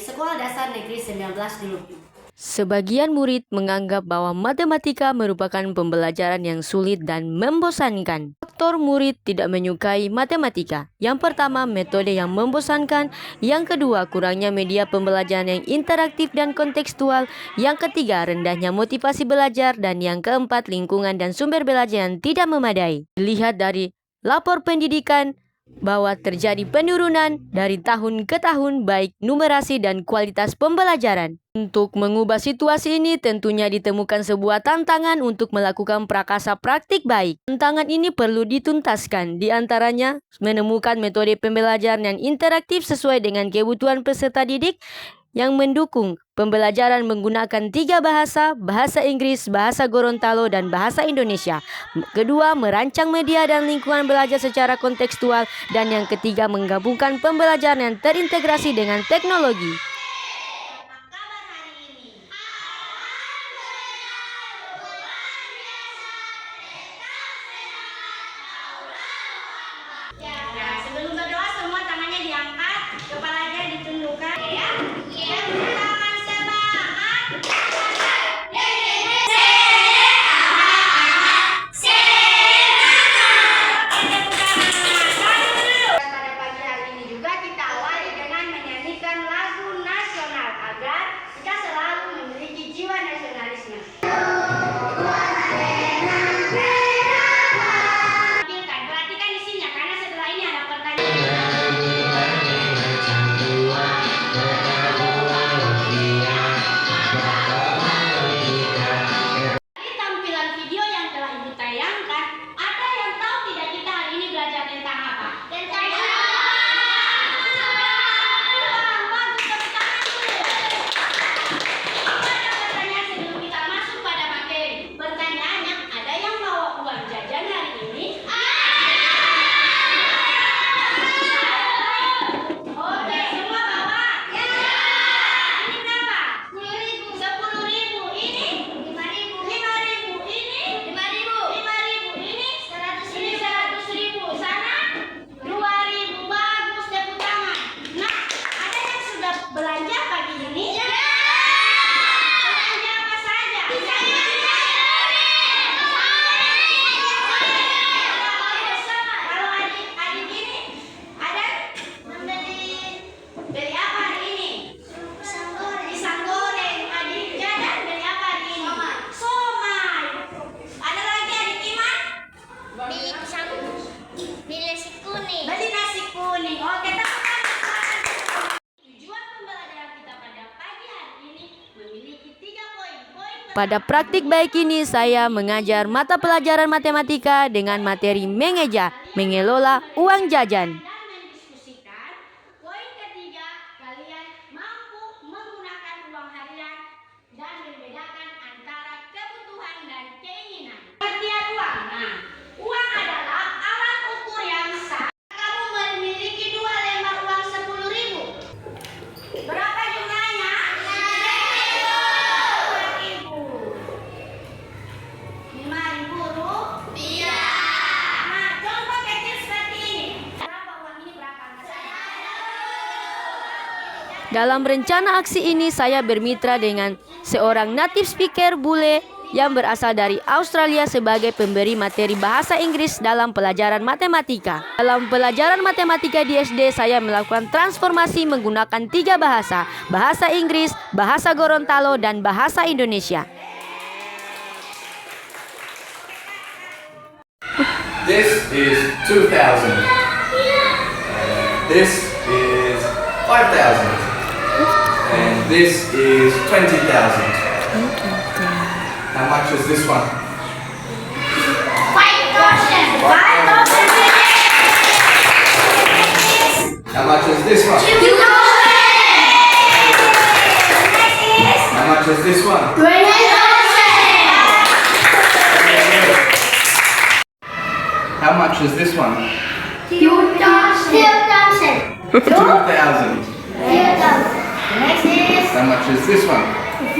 Sekolah Dasar Negeri 19 di Lupi. Sebagian murid menganggap bahwa matematika merupakan pembelajaran yang sulit dan membosankan. Faktor murid tidak menyukai matematika. Yang pertama, metode yang membosankan. Yang kedua, kurangnya media pembelajaran yang interaktif dan kontekstual. Yang ketiga, rendahnya motivasi belajar. Dan yang keempat, lingkungan dan sumber belajar yang tidak memadai. Dilihat dari lapor pendidikan bahwa terjadi penurunan dari tahun ke tahun baik numerasi dan kualitas pembelajaran. Untuk mengubah situasi ini tentunya ditemukan sebuah tantangan untuk melakukan prakarsa praktik baik. Tantangan ini perlu dituntaskan, di antaranya menemukan metode pembelajaran yang interaktif sesuai dengan kebutuhan peserta didik yang mendukung pembelajaran menggunakan 3 bahasa, bahasa Inggris, bahasa Gorontalo, dan bahasa Indonesia. Kedua, merancang media dan lingkungan belajar secara kontekstual. Dan yang ketiga, menggabungkan pembelajaran yang terintegrasi dengan teknologi. Sebelum berdoa semua tangannya diangkat, kepalanya ditundukkan ya. Tangan semangat. Pada pagi hari ini juga kita awali dengan menyanyikan lagu nasional agar kita selalu memiliki jiwa nasionalisme. Perhatikan isinya karena setelah ini ada pertanyaan. Dari tampilan video yang telah Ibu tayangkan, ada yang tahu tidak kita hari ini belajar tentang apa? Tentang bagus, tepuk tangan dulu. Ada pertanyaan sebelum kita masuk pada materi. Pertanyaannya, ada yang bawa uang jajan hari ini? Oke, semua bawa? Ya. Ini berapa? 10.000. 10.000. Ini? 5.000. 5.000. Ini? 5.000. 5.000. Ini? 100.000. Ini 100.000. Sana? 2.000. Bagus, tepuk tangan. Nah, ada yang sudah belanja pagi ini? Ya. Belanja apa saja? Kalau adik-adik ini ada beli apa hari ini? Pisang goreng. Adik Jadan beli apa hari ini? Somai. Ada lagi adik Iman? Beli nasi kuning. Beli nasi kuning. Oke, tepuk tangan. Tujuan pembelajaran kita pada pagi hari ini memiliki 3 poin. Pada praktik baik ini, saya mengajar mata pelajaran matematika dengan materi mengeja, mengelola uang jajan. Dan mendiskusikan. Poin ketiga, kalian mampu menggunakan uang harian dan membedakan antara kebutuhan dan keinginan. Pengertian uang. Nah, uang adalah alat ukur yang sah. Kamu memiliki 2 lembar uang 10.000. Berapa jumlahnya? 5.000 rupiah. Nah, contoh kecil seperti ini. Berapa uang ini? Berapa? Dalam rencana aksi ini, saya bermitra dengan seorang native speaker bule yang berasal dari Australia sebagai pemberi materi bahasa Inggris dalam pelajaran matematika. Dalam pelajaran matematika di SD, saya melakukan transformasi menggunakan 3 bahasa, bahasa Inggris, bahasa Gorontalo, dan bahasa Indonesia. This is 2,000. This is 5,000. And this is 20,000. How much is this one? 5%. How much is this one? 2%. How much is this one? 20%. How much is this one? 2,000. 2,000. Next is How much is this one? 5,000.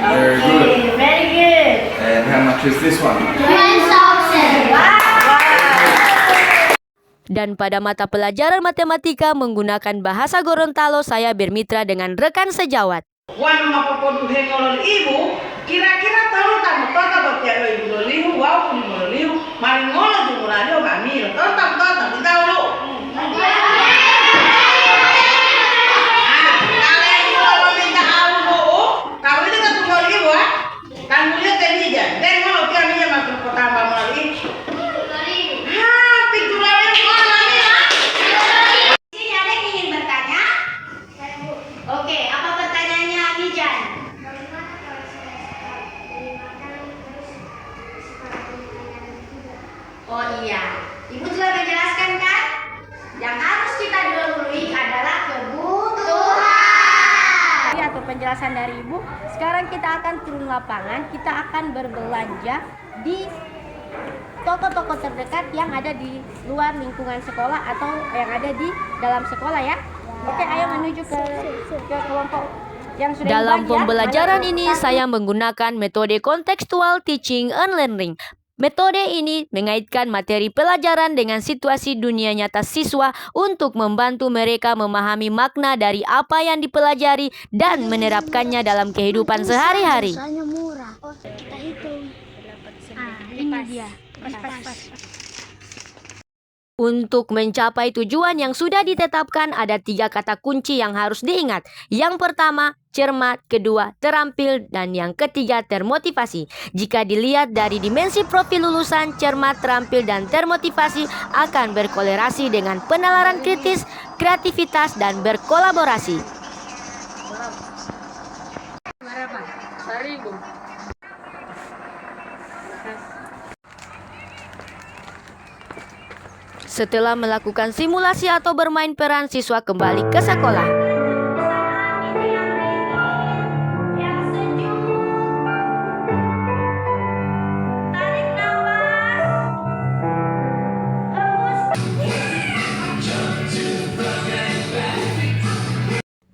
Very good. Very good. And how much is this one? 10,000. Wow. Dan pada mata pelajaran matematika menggunakan bahasa Gorontalo, saya bermitra dengan rekan sejawat. Wan mapapoduhe ngolol ibu, kira-kira tahu tak tota batia ibu lolihu, wow pun lolihu, maling ngolol jumur aja kami, tota kita tahu. Kalian kalau minta awu, kalau itu kan tunggal ibu, kan mulia tadi aja, dan ngolol tiap minyak masuk kota Bamali. Sini ada yang ingin bertanya? Oke, apa pertanyaannya Mijan? Oh iya, Ibu sudah menjelaskan kan? Yang harus kita dahului adalah kebutuhan. Atau penjelasan dari Ibu. Sekarang kita akan turun lapangan, kita akan berbelanja di toko-toko terdekat yang ada di luar lingkungan sekolah atau yang ada di dalam sekolah ya. Oke, ayo menuju ke kelompok yang sudah Dalam dibagi ya. pembelajaran ini saya menggunakan metode contextual teaching and learning. Metode ini mengaitkan materi pelajaran dengan situasi dunia nyata siswa untuk membantu mereka memahami makna dari apa yang dipelajari dan menerapkannya dalam kehidupan sehari-hari. Soalnya murah. Oh, kita hitung. Ini dia. Pas. Untuk mencapai tujuan yang sudah ditetapkan, ada 3 kata kunci yang harus diingat. Yang pertama, cermat, kedua, terampil, dan yang ketiga, termotivasi. Jika dilihat dari dimensi profil lulusan, cermat, terampil, dan termotivasi akan berkolerasi dengan penalaran kritis, kreativitas, dan berkolaborasi. Setelah melakukan simulasi atau bermain peran, siswa kembali ke sekolah. Yang sejuk. Tarik nafas. Hembus.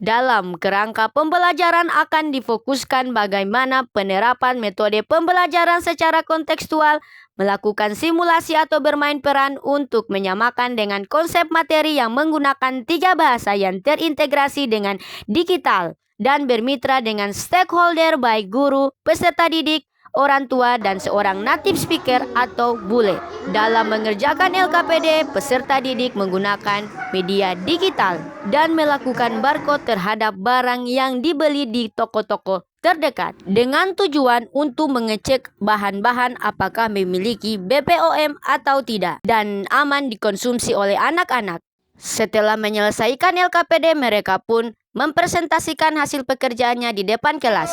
Dalam kerangka pembelajaran akan difokuskan bagaimana penerapan metode pembelajaran secara kontekstual, melakukan simulasi atau bermain peran untuk menyamakan dengan konsep materi yang menggunakan 3 bahasa yang terintegrasi dengan digital, dan bermitra dengan stakeholder baik guru, peserta didik, orang tua, dan seorang native speaker atau bule. Dalam mengerjakan LKPD, peserta didik menggunakan media digital dan melakukan barcode terhadap barang yang dibeli di toko-toko terdekat dengan tujuan untuk mengecek bahan-bahan apakah memiliki BPOM atau tidak dan aman dikonsumsi oleh anak-anak. Setelah menyelesaikan LKPD, mereka pun mempresentasikan hasil pekerjaannya di depan kelas.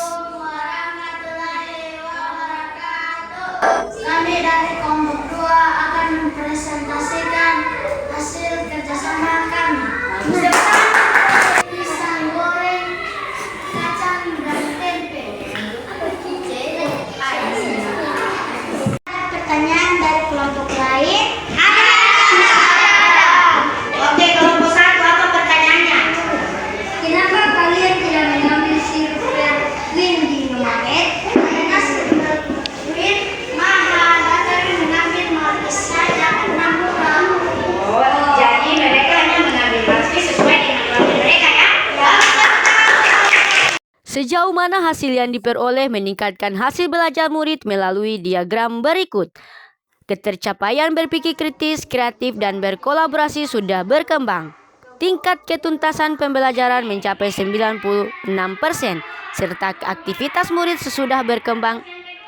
Kami dari kelompok 2 akan mempresentasikan hasil kerjasama kami. Pisang goreng, kacang, dan tempe. Ada pertanyaan dari kelompok lain? Oke, kelompok 1 apa pertanyaannya? Kenapa kalian tidak mengambil silver win di market? Karena silver win mahal, tapi mengambil market saja karena murah. Oh, jadi mereka hanya mengambil market sesuai dengan kemampuan mereka ya? Sejauh mana hasil yang diperoleh meningkatkan hasil belajar murid melalui diagram berikut. Ketercapaian berpikir kritis, kreatif, dan berkolaborasi sudah berkembang. Tingkat ketuntasan pembelajaran mencapai 96%, serta aktivitas murid sesudah berkembang.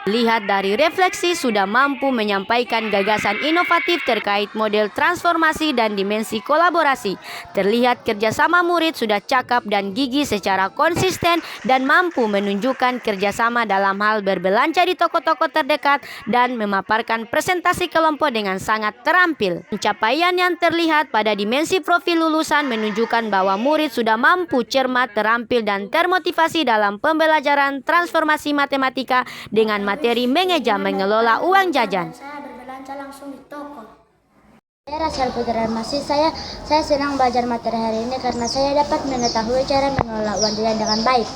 Lihat dari refleksi sudah mampu menyampaikan gagasan inovatif terkait model transformasi dan dimensi kolaborasi. Terlihat kerjasama murid sudah cakap dan gigih secara konsisten dan mampu menunjukkan kerjasama dalam hal berbelanja di toko-toko terdekat dan memaparkan presentasi kelompok dengan sangat terampil. Pencapaian yang terlihat pada dimensi profil lulusan menunjukkan bahwa murid sudah mampu cermat, terampil, dan termotivasi dalam pembelajaran transformasi matematika dengan materi mengeja mengelola uang jajan. Saya berbelanja langsung di toko. Saya Rachel Putera Masih. Saya senang belajar materi hari ini karena saya dapat mengetahui cara mengelola uang jajan dengan baik.